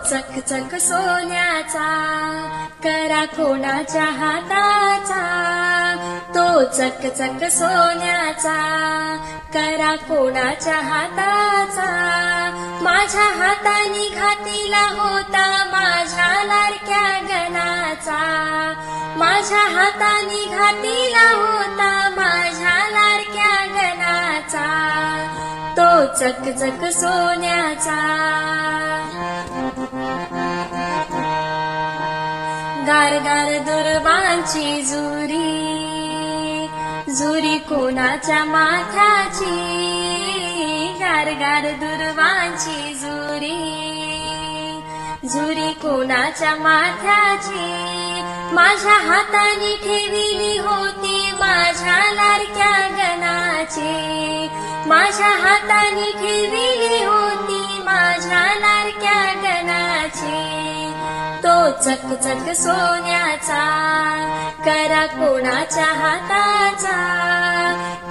चक चक सोन्याचा करा कोणाच्या हाताचा, तो चक चक सोन्याचा करा कोणाच्या हाताचा. माझ्या हाताने घातीला होता माझ्या लाडक्या गणाचा, माझ्या हाताने घातीला होता माझ्या लाडक्या गणाचा, तो चक चक सोन्याचा. गार गार दुर्वांची जुरी, जुरी कोणाच्या माथ्याची, गार गार दुर्वांची जुरी, जुरी कोणाच्या माथ्याची. माझ्या हाताने ठेविली होती माझ्या लाडक्या गणाची, माझ्या हाताने ठेविली होती माझ्या लाडक्या गणाची, तो चक चक सोन्याचा करा कोणाच्या हाताचा,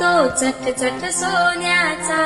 तो चक चक सोन्याचा.